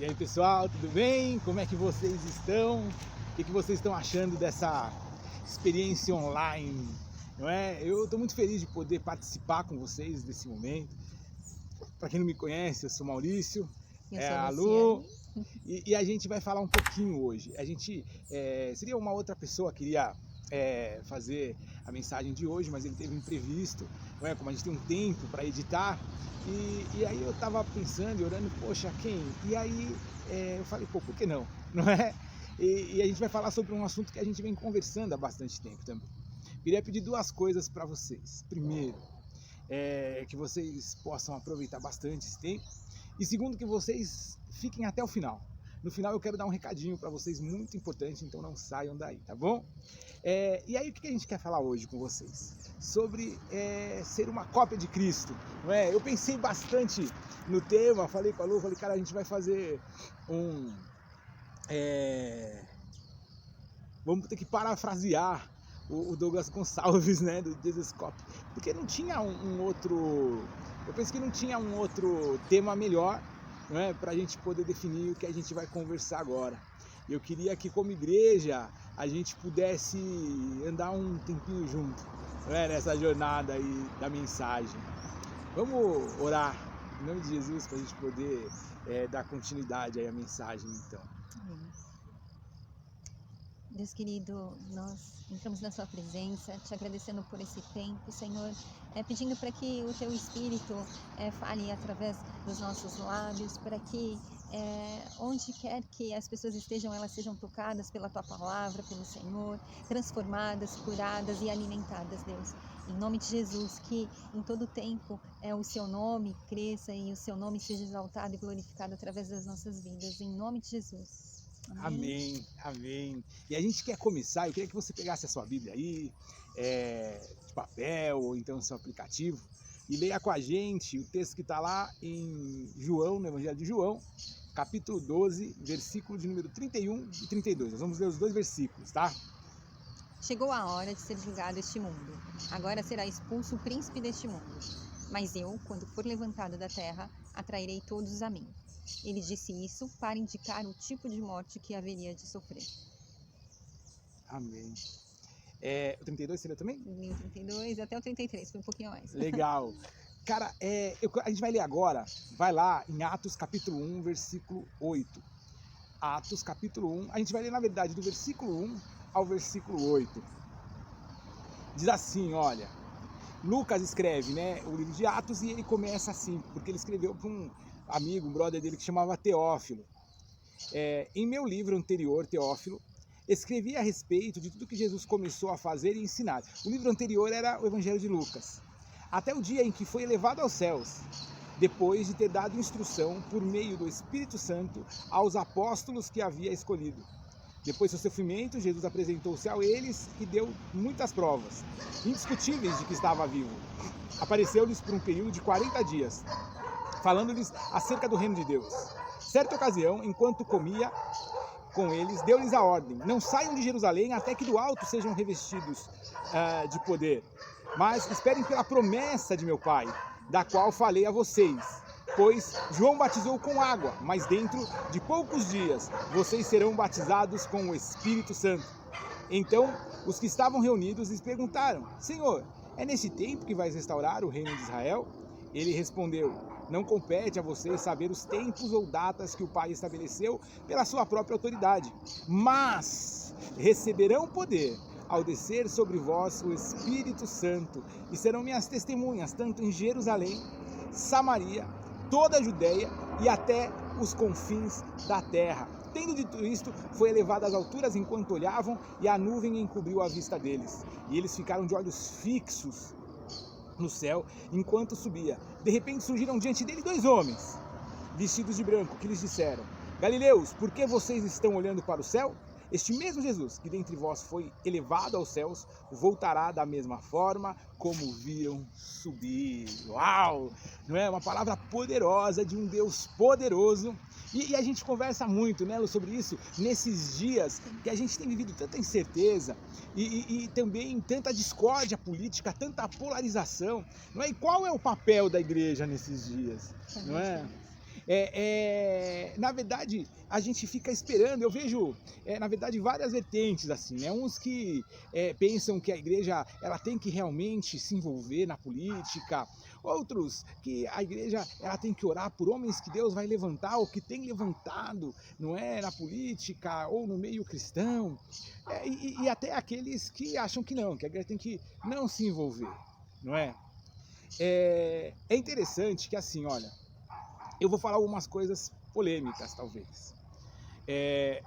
E aí pessoal, tudo bem? Como é que vocês estão? O que vocês estão achando dessa experiência online? Não é? Eu estou muito feliz de poder participar com vocês desse momento. Para quem não me conhece, eu sou Maurício, Eu sou a a Luciane. Lu, e a gente vai falar um pouquinho hoje. A gente seria uma outra pessoa que queria fazer a mensagem de hoje, mas ele teve um imprevisto, não é? Como a gente tem um tempo para editar. E aí eu estava pensando e orando, poxa, quem? E aí eu falei, pô, por que não? Não é? E a gente vai falar sobre um assunto que a gente vem conversando há bastante tempo também. Queria pedir duas coisas para vocês. Primeiro, que vocês possam aproveitar bastante esse tempo. E segundo, que vocês fiquem até o final. No final eu quero dar um recadinho para vocês muito importante, então não saiam daí, tá bom? E aí o que a gente quer falar hoje com vocês? Sobre ser uma cópia de Cristo, não é? Eu pensei bastante no tema, falei com a Lu, falei, cara, a gente vai fazer vamos ter que parafrasear o Douglas Gonçalves, né, do Jesus Cop, porque não tinha eu penso que não tinha um outro tema melhor, não é, para a gente poder definir o que a gente vai conversar agora. Eu queria que como igreja a gente pudesse andar um tempinho junto, não é, nessa jornada aí da mensagem. Vamos orar em nome de Jesus para a gente poder dar continuidade aí à mensagem, então. Deus querido, nós entramos na sua presença, te agradecendo por esse tempo, Senhor, pedindo para que o teu Espírito fale através dos nossos lábios, para que onde quer que as pessoas estejam, elas sejam tocadas pela tua palavra, pelo Senhor, transformadas, curadas e alimentadas, Deus. Em nome de Jesus, que em todo tempo o seu nome cresça e o seu nome seja exaltado e glorificado através das nossas vidas. Em nome de Jesus. Amém, amém. E a gente quer começar, eu queria que você pegasse a sua Bíblia aí, de papel ou então seu aplicativo, e leia com a gente o texto que está lá em João, no Evangelho de João, capítulo 12, versículo de número 31 e 32. Nós vamos ler os dois versículos, tá? Chegou a hora de ser julgado este mundo. Agora será expulso o príncipe deste mundo. Mas eu, quando for levantado da terra, atrairei todos a mim. Ele disse isso para indicar o tipo de morte que haveria de sofrer. Amém. O 32 seria também? O 32 até o 33, foi um pouquinho a mais. Legal. Cara, a gente vai ler agora, vai lá em Atos capítulo 1, versículo 8. Atos capítulo 1, a gente vai ler na verdade do versículo 1 ao versículo 8. Diz assim, olha, Lucas escreve, né, o livro de Atos, e ele começa assim, porque ele escreveu para um amigo, um brother dele que chamava Teófilo. Em meu livro anterior, Teófilo, escrevi a respeito de tudo que Jesus começou a fazer e ensinar. O livro anterior era o Evangelho de Lucas. Até o dia em que foi elevado aos céus, depois de ter dado instrução por meio do Espírito Santo aos apóstolos que havia escolhido. Depois do seu sofrimento, Jesus apresentou-se a eles e deu muitas provas, indiscutíveis de que estava vivo. Apareceu-lhes por um período de 40 dias, falando-lhes acerca do reino de Deus. Certa ocasião, enquanto comia com eles, deu-lhes a ordem: não saiam de Jerusalém até que do alto sejam revestidos de poder. Mas esperem pela promessa de meu Pai, da qual falei a vocês. Pois João batizou com água, mas dentro de poucos dias vocês serão batizados com o Espírito Santo. Então os que estavam reunidos lhes perguntaram: Senhor, é nesse tempo que vais restaurar o reino de Israel? Ele respondeu: não compete a vocês saber os tempos ou datas que o Pai estabeleceu pela sua própria autoridade, mas receberão poder ao descer sobre vós o Espírito Santo, e serão minhas testemunhas, tanto em Jerusalém, Samaria, toda a Judéia e até os confins da terra. Tendo dito isto, foi elevado às alturas enquanto olhavam, e a nuvem encobriu a vista deles. E eles ficaram de olhos fixos no céu enquanto subia. De repente surgiram diante dele dois homens, vestidos de branco, que lhes disseram: Galileus, por que vocês estão olhando para o céu? Este mesmo Jesus, que dentre vós foi elevado aos céus, voltará da mesma forma como viram subir. Uau! Não é? Uma palavra poderosa de um Deus poderoso. E a gente conversa muito, né, sobre isso nesses dias que a gente tem vivido tanta incerteza e também tanta discórdia política, tanta polarização. Não é? E qual é o papel da igreja nesses dias? Não é? Na verdade, a gente fica esperando. Eu vejo, na verdade, várias vertentes assim, né? Uns que pensam que a igreja ela tem que realmente se envolver na política, outros que a igreja ela tem que orar por homens que Deus vai levantar ou que tem levantado, não é, na política ou no meio cristão, e até aqueles que acham que não, que a igreja tem que não se envolver, não é? É interessante que assim, olha, eu vou falar algumas coisas polêmicas, talvez.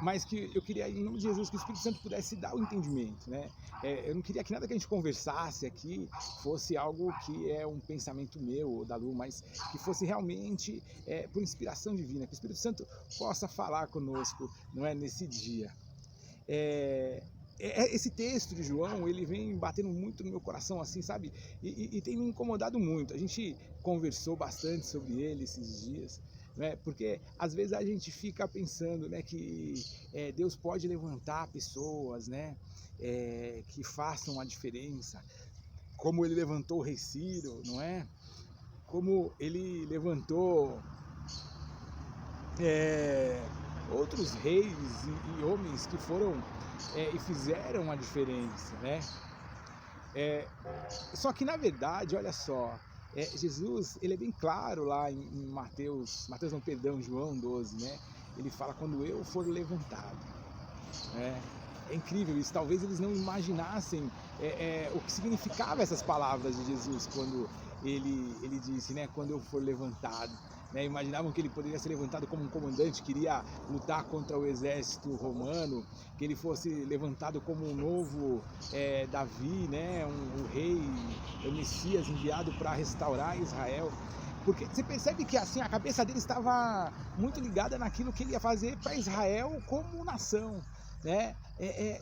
Mas que eu queria, em nome de Jesus, que o Espírito Santo pudesse dar o entendimento, né? Eu não queria que nada que a gente conversasse aqui fosse algo que é um pensamento meu ou da Lu, mas que fosse realmente por inspiração divina, que o Espírito Santo possa falar conosco, não é, nesse dia. Esse texto de João, ele vem batendo muito no meu coração, assim, sabe? E tem me incomodado muito. A gente conversou bastante sobre ele esses dias, né? Porque às vezes a gente fica pensando, né, que Deus pode levantar pessoas, né, que façam a diferença, como ele levantou o rei Ciro, não é? Como ele levantou outros reis e homens que foram e fizeram a diferença, né? Só que na verdade, olha só, Jesus, ele é bem claro lá em Mateus não, perdão, João 12, né? Ele fala, quando eu for levantado, né? É incrível isso, talvez eles não imaginassem o que significava essas palavras de Jesus quando ele disse, né, quando eu for levantado. Né, imaginavam que ele poderia ser levantado como um comandante que iria lutar contra o exército romano, que ele fosse levantado como um novo Davi, né, um rei, o Messias enviado para restaurar Israel. Porque você percebe que assim a cabeça dele estava muito ligada naquilo que ele ia fazer para Israel como nação, né?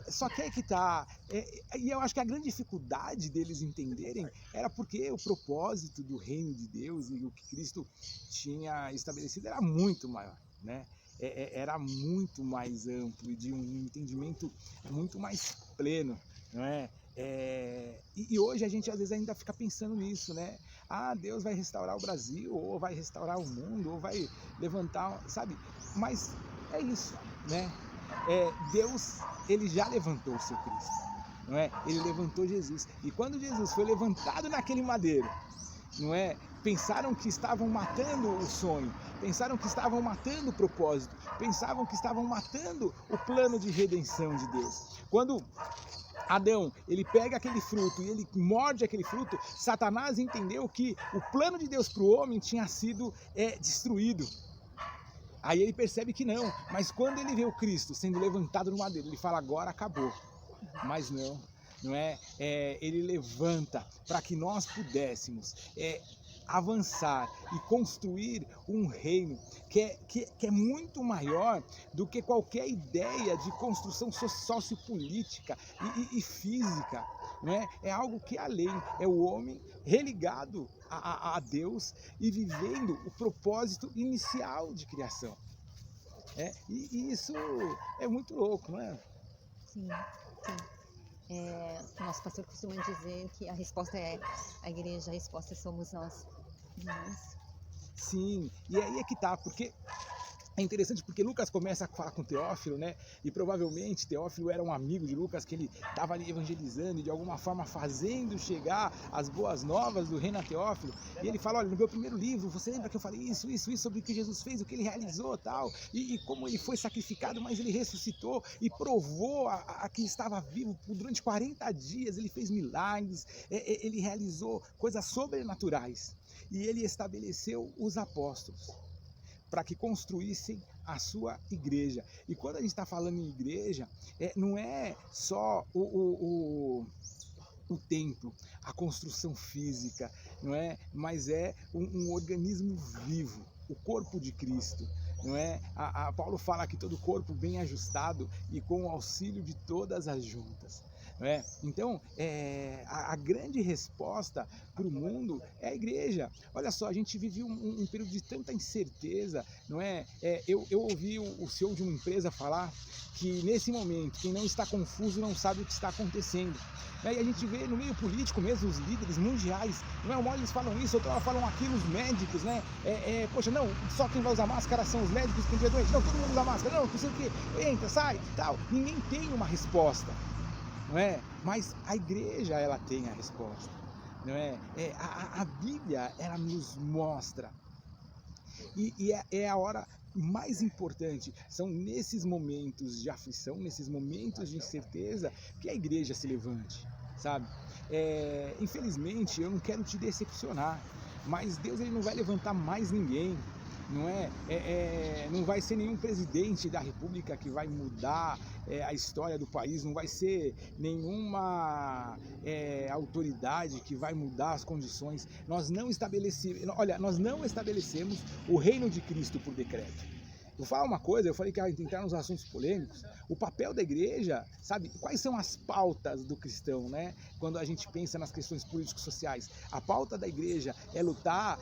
Só que aí que tá, e eu acho que a grande dificuldade deles entenderem era porque o propósito do reino de Deus e o que Cristo tinha estabelecido era muito maior, né? Era muito mais amplo e de um entendimento muito mais pleno, não é? E hoje a gente às vezes ainda fica pensando nisso, né? Ah, Deus vai restaurar o Brasil, ou vai restaurar o mundo, ou vai levantar, sabe? Mas é isso, né? Deus, ele já levantou o seu Cristo, não é? Ele levantou Jesus. E quando Jesus foi levantado naquele madeiro, não é? Pensaram que estavam matando o sonho, pensaram que estavam matando o propósito, pensavam que estavam matando o plano de redenção de Deus. Quando Adão, ele pega aquele fruto e ele morde aquele fruto, Satanás entendeu que o plano de Deus para o homem tinha sido destruído. Aí ele percebe que não, mas quando ele vê o Cristo sendo levantado no madeiro, ele fala, agora acabou. Mas não é? Ele levanta para que nós pudéssemos avançar e construir um reino que é muito maior do que qualquer ideia de construção sociopolítica e física. Não é? É algo que é além, é o homem religado a Deus e vivendo o propósito inicial de criação. E isso é muito louco, não é? Sim, sim. O nosso pastor costuma dizer que a resposta é a igreja, a resposta somos nós. Sim, e aí é que tá, porque é interessante porque Lucas começa a falar com Teófilo, né? E provavelmente Teófilo era um amigo de Lucas que ele estava ali evangelizando e de alguma forma fazendo chegar as boas novas do reino a Teófilo. E ele fala, olha, no meu primeiro livro, você lembra que eu falei isso sobre o que Jesus fez, o que ele realizou tal, e como ele foi sacrificado, mas ele ressuscitou e provou a que estava vivo durante 40 dias, ele fez milagres, ele realizou coisas sobrenaturais. E ele estabeleceu os apóstolos para que construíssem a sua igreja. E quando a gente está falando em igreja, não é só o templo, a construção física, não é? Mas é um organismo vivo, o corpo de Cristo. Não é? Paulo fala que todo corpo bem ajustado e com o auxílio de todas as juntas. não é? Então, a grande resposta para o mundo é a igreja. Olha só, a gente vive um período de tanta incerteza, não é? Eu ouvi o CEO de uma empresa falar que nesse momento, quem não está confuso não sabe o que está acontecendo. E a gente vê no meio político mesmo, os líderes mundiais, não é? Uma hora eles falam isso, outra hora falam aquilo, os médicos, né? Poxa, não, só quem vai usar máscara são os médicos, quem é doente, não, todo mundo usa máscara, não sei o que, entra, sai, tal. Ninguém tem uma resposta, não é? Mas a igreja, ela tem a resposta, não é? A Bíblia, ela nos mostra, e é a hora mais importante, são nesses momentos de aflição, nesses momentos de incerteza, que a igreja se levante, sabe? Infelizmente, eu não quero te decepcionar, mas Deus, ele não vai levantar mais ninguém, não não vai ser nenhum presidente da república que vai mudar a história do país, não vai ser nenhuma autoridade que vai mudar as condições. Nós não estabelecemos o reino de Cristo por decreto. Vou falar uma coisa, eu falei que ia entrar nos assuntos polêmicos. O papel da igreja, sabe, quais são as pautas do cristão, né? Quando a gente pensa nas questões políticos sociais, a pauta da igreja é lutar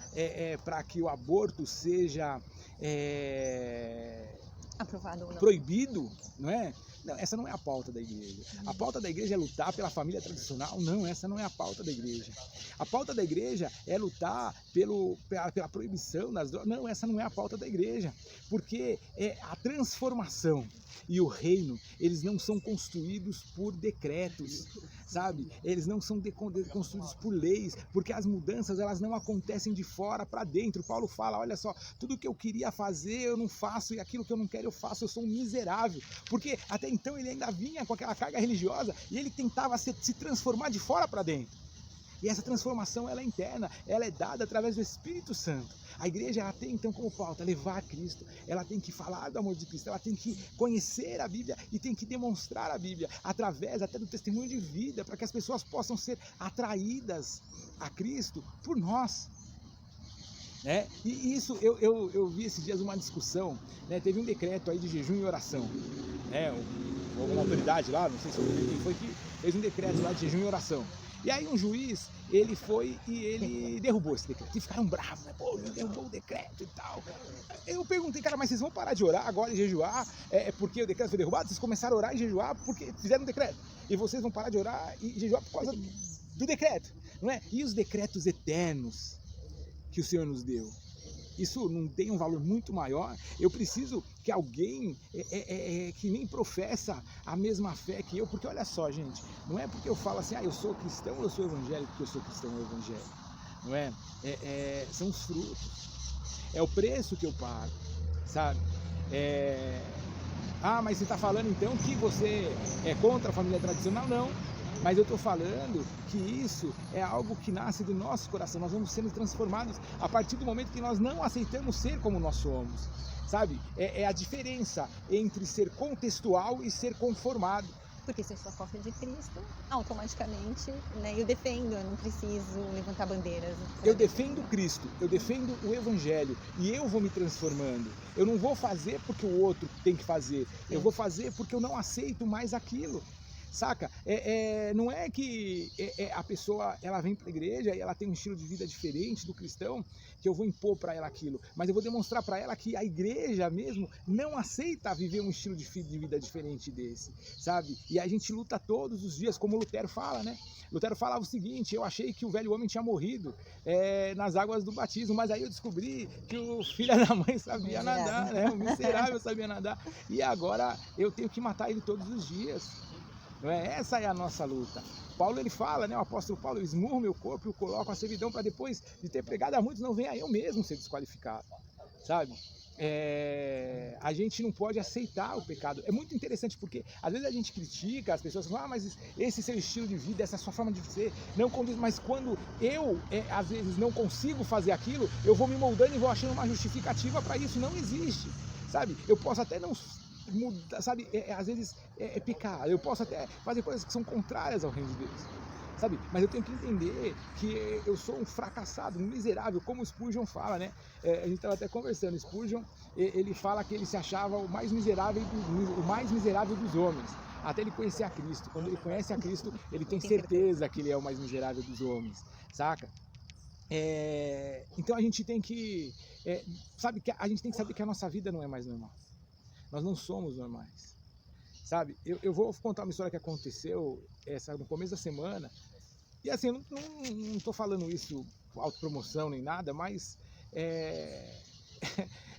para que o aborto seja aprovado ou não, proibido, não é? Não, essa não é a pauta da igreja. A pauta da igreja é lutar pela família tradicional? Não, essa não é a pauta da igreja. A pauta da igreja é lutar pela proibição das drogas? Não, essa não é a pauta da igreja. Porque a transformação e o reino, eles não são construídos por decretos, sabe? Eles não são construídos por leis, porque as mudanças, elas não acontecem de fora para dentro. Paulo fala, olha só, tudo que eu queria fazer eu não faço, e aquilo que eu não quero eu faço, eu sou um miserável. Porque até então ele ainda vinha com aquela carga religiosa e ele tentava se transformar de fora para dentro. E essa transformação, ela é interna, ela é dada através do Espírito Santo. A igreja, ela tem então como pauta levar a Cristo, ela tem que falar do amor de Cristo, ela tem que conhecer a Bíblia e tem que demonstrar a Bíblia através até do testemunho de vida, para que as pessoas possam ser atraídas a Cristo por nós. E isso, eu vi esses dias uma discussão, né? Teve um decreto aí de jejum e oração, né? Uma autoridade lá, não sei se quem foi que fez um decreto lá de jejum e oração. E aí um juiz, ele foi e ele derrubou esse decreto. E ficaram bravos, né? Pô, ele derrubou o decreto e tal. Eu perguntei, cara, mas vocês vão parar de orar agora e jejuar? Porque o decreto foi derrubado? Vocês começaram a orar e jejuar porque fizeram um decreto. E vocês vão parar de orar e jejuar por causa do decreto, não é? E os decretos eternos que o Senhor nos deu? Isso não tem um valor muito maior? Eu preciso que alguém que nem professa a mesma fé que eu, porque olha só, gente, não é porque eu falo assim, eu sou cristão ou eu sou evangélico, porque eu sou cristão ou evangélico, não é? São os frutos, é o preço que eu pago, sabe? Mas você está falando então que você é contra a família tradicional? Não. Mas eu estou falando que isso é algo que nasce do nosso coração. Nós vamos sendo transformados a partir do momento que nós não aceitamos ser como nós somos, sabe? É a diferença entre ser contextual e ser conformado. Porque se eu sou a cópia de Cristo, automaticamente, né, eu defendo, eu não preciso levantar bandeiras. Eu defendo Cristo, eu defendo o Evangelho e eu vou me transformando. Eu não vou fazer porque o outro tem que fazer, eu vou fazer porque eu não aceito mais aquilo. Saca? Não é que a pessoa ela vem para a igreja e ela tem um estilo de vida diferente do cristão, que eu vou impor para ela aquilo, mas eu vou demonstrar para ela que a igreja mesmo não aceita viver um estilo de vida diferente desse, sabe? E a gente luta todos os dias, como Lutero fala, né? Lutero falava o seguinte: eu achei que o velho homem tinha morrido nas águas do batismo, mas aí eu descobri que o filho da mãe sabia nadar, né? O miserável sabia nadar, e agora eu tenho que matar ele todos os dias. Não é? Essa é a nossa luta. Paulo, ele fala, né? O apóstolo Paulo: eu esmurro meu corpo e o coloco à servidão, para depois de ter pregado a muitos não venha eu mesmo ser desqualificado, sabe? A gente não pode aceitar o pecado. É muito interessante porque às vezes a gente critica, as pessoas falam: mas esse seu estilo de vida, essa sua forma de ser não condiz. Mas quando eu às vezes não consigo fazer aquilo, eu vou me moldando e vou achando uma justificativa para isso. Não existe, sabe? Eu posso até não mudar, sabe? Às vezes pecar, eu posso até fazer coisas que são contrárias ao reino de Deus, sabe? Mas eu tenho que entender que eu sou um fracassado, um miserável, como o Spurgeon fala, né? A gente estava até conversando, Spurgeon, ele fala que ele se achava o mais miserável dos homens, até ele conhecer a Cristo. Quando ele conhece a Cristo, ele tem certeza que ele é o mais miserável dos homens, saca? Então a gente tem que, a gente tem que saber que a nossa vida não é mais normal. Nós não somos normais, sabe? Eu vou contar uma história que aconteceu no começo da semana. E assim, eu não estou falando isso autopromoção nem nada, mas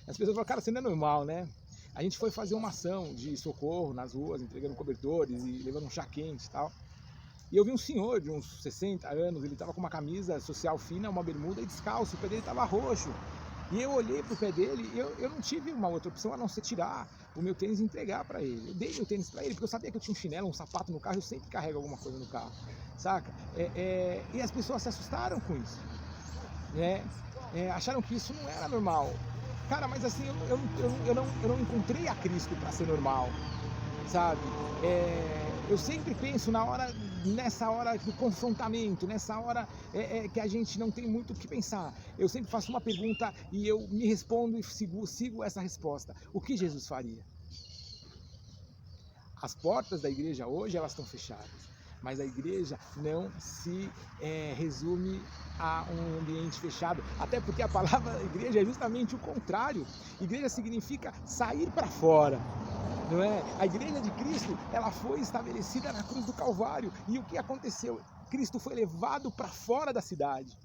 as pessoas falam, cara, você não é normal, né? A gente foi fazer uma ação de socorro nas ruas, entregando cobertores e levando um chá quente e tal. E eu vi um senhor de uns 60 anos, ele estava com uma camisa social fina, uma bermuda e descalço, o pé dele estava roxo. E eu olhei pro pé dele e eu não tive uma outra opção a não ser tirar o meu tênis e entregar para ele. Eu dei meu tênis para ele porque eu sabia que eu tinha um chinelo, um sapato no carro, eu sempre carrego alguma coisa no carro, saca? E as pessoas se assustaram com isso, né? Acharam que isso não era normal. Cara, mas assim, eu não encontrei a Cristo para ser normal, sabe? Eu sempre penso nessa hora do confrontamento, nessa hora que a gente não tem muito o que pensar. Eu sempre faço uma pergunta e eu me respondo e sigo essa resposta. O que Jesus faria? As portas da igreja hoje, elas estão fechadas, mas a igreja não se resume a um ambiente fechado, até porque a palavra igreja é justamente o contrário. Igreja significa sair para fora. Não é? A igreja de Cristo, ela foi estabelecida na cruz do Calvário. E o que aconteceu? Cristo foi levado para fora da cidade,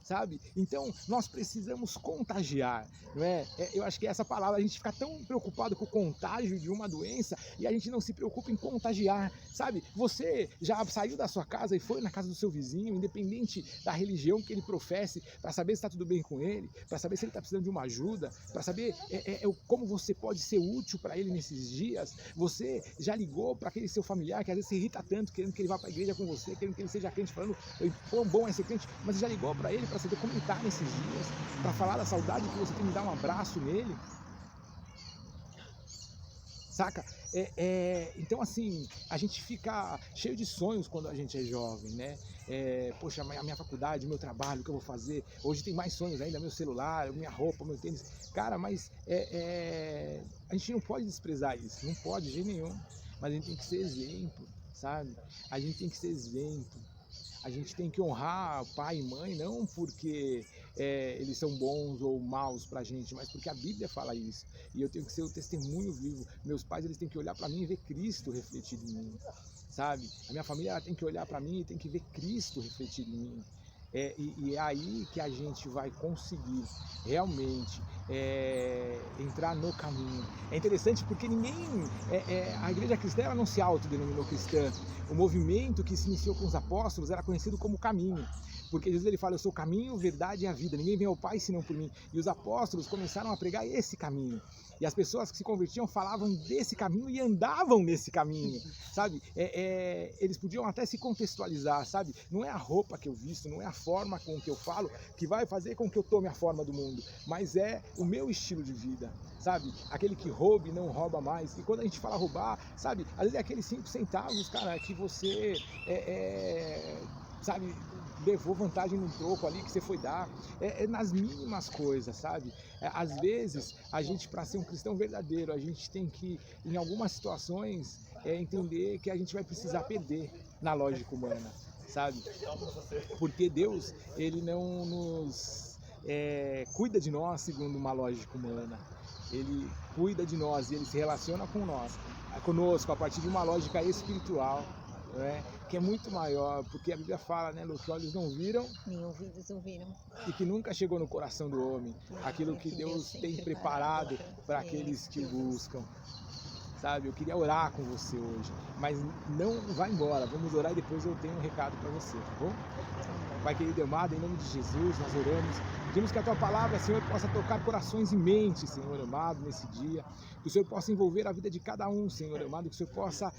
sabe? Então, nós precisamos contagiar, não é? Eu acho que essa palavra, a gente fica tão preocupado com o contágio de uma doença e a gente não se preocupa em contagiar, sabe? Você já saiu da sua casa e foi na casa do seu vizinho, independente da religião que ele professe, para saber se está tudo bem com ele, para saber se ele está precisando de uma ajuda, para saber como você pode ser útil para ele nesses dias. Você já ligou para aquele seu familiar que às vezes se irrita tanto, querendo que ele vá para a igreja com você, querendo que ele seja crente, falando quão bom é ser crente, mas você já ligou para ele para saber como ele está nesses dias, para falar da saudade que você tem de dar um abraço nele, saca? Então assim, a gente fica cheio de sonhos quando a gente é jovem, né? Poxa, a minha faculdade, o meu trabalho, o que eu vou fazer, hoje tem mais sonhos ainda, meu celular, minha roupa, meu tênis, cara, mas a gente não pode desprezar isso, não pode de jeito nenhum, mas a gente tem que ser exemplo, sabe? A gente tem que ser exemplo. A gente tem que honrar pai e mãe, não porque eles são bons ou maus pra gente, mas porque a Bíblia fala isso. E eu tenho que ser o testemunho vivo. Meus pais, eles têm que olhar para mim e ver Cristo refletido em mim, sabe? A minha família, ela tem que olhar para mim e tem que ver Cristo refletido em mim. E é aí que a gente vai conseguir realmente entrar no caminho. É interessante porque a igreja cristã, ela não se autodenominou cristã. O movimento que se iniciou com os apóstolos era conhecido como caminho, porque Jesus, ele fala, eu sou o caminho, verdade e a vida, ninguém vem ao Pai senão por mim. E os apóstolos começaram a pregar esse caminho, e as pessoas que se convertiam falavam desse caminho e andavam nesse caminho, sabe? Eles podiam até se contextualizar, sabe? Não é a roupa que eu visto, não é a forma com que eu falo que vai fazer com que eu tome a forma do mundo, mas é o meu estilo de vida, sabe? Aquele que rouba e não rouba mais. E quando a gente fala roubar, sabe? Às vezes é aqueles 5 centavos, cara, que você, sabe, levou vantagem num troco ali que você foi dar, nas mínimas coisas, sabe? Às vezes, a gente, para ser um cristão verdadeiro, a gente tem que, em algumas situações, entender que a gente vai precisar perder na lógica humana, sabe? Porque Deus, ele não nos cuida de nós segundo uma lógica humana. Ele cuida de nós e ele se relaciona conosco a partir de uma lógica espiritual, né? Que é muito maior, porque a Bíblia fala, né, Lu, que olhos não viram, nem ouvidos ouviram, e que nunca chegou no coração do homem aquilo que Deus tem preparado para aqueles que o buscam. Sabe, eu queria orar com você hoje, mas não vai embora, vamos orar e depois eu tenho um recado para você, tá bom? Pai querido e amado, em nome de Jesus, nós oramos, pedimos que a Tua Palavra, Senhor, possa tocar corações e mentes, Senhor amado, nesse dia, que o Senhor possa envolver a vida de cada um, Senhor amado, que o Senhor possa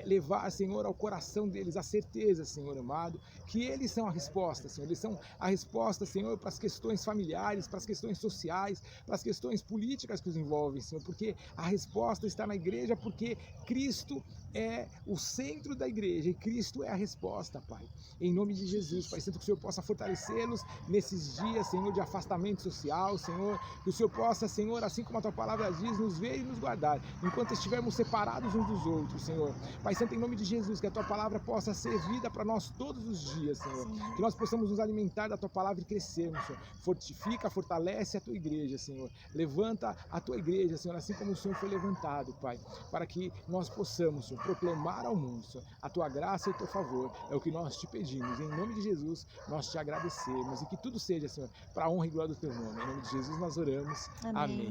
levar, Senhor, ao coração deles a certeza, Senhor amado, que eles são a resposta, Senhor, eles são a resposta, Senhor, para as questões familiares, para as questões sociais, para as questões políticas que os envolvem, Senhor, porque a resposta está na igreja, porque Cristo é o centro da igreja e Cristo é a resposta, Pai. Em nome de Jesus, Pai Santo, que o Senhor possa fortalecê-los nesses dias, Senhor, de afastamento social, Senhor, que o Senhor possa, Senhor, assim como a tua palavra diz, nos ver e nos guardar, enquanto estivermos separados uns dos outros, Senhor. Pai Santo, em nome de Jesus, que a tua palavra possa ser vida para nós todos os dias, Senhor, Sim. que nós possamos nos alimentar da tua palavra e crescermos, Senhor. Fortifica, fortalece a tua igreja, Senhor. Levanta a tua igreja, Senhor, assim como o Senhor foi levantado, Pai, para que nós possamos, Senhor, proclamar ao mundo, Senhor, a tua graça e o teu favor. É o que nós te pedimos. Em nome de Jesus, nós te agradecemos e que tudo seja, Senhor, para a honra e glória do teu nome. Em nome de Jesus nós oramos. Amém. Amém.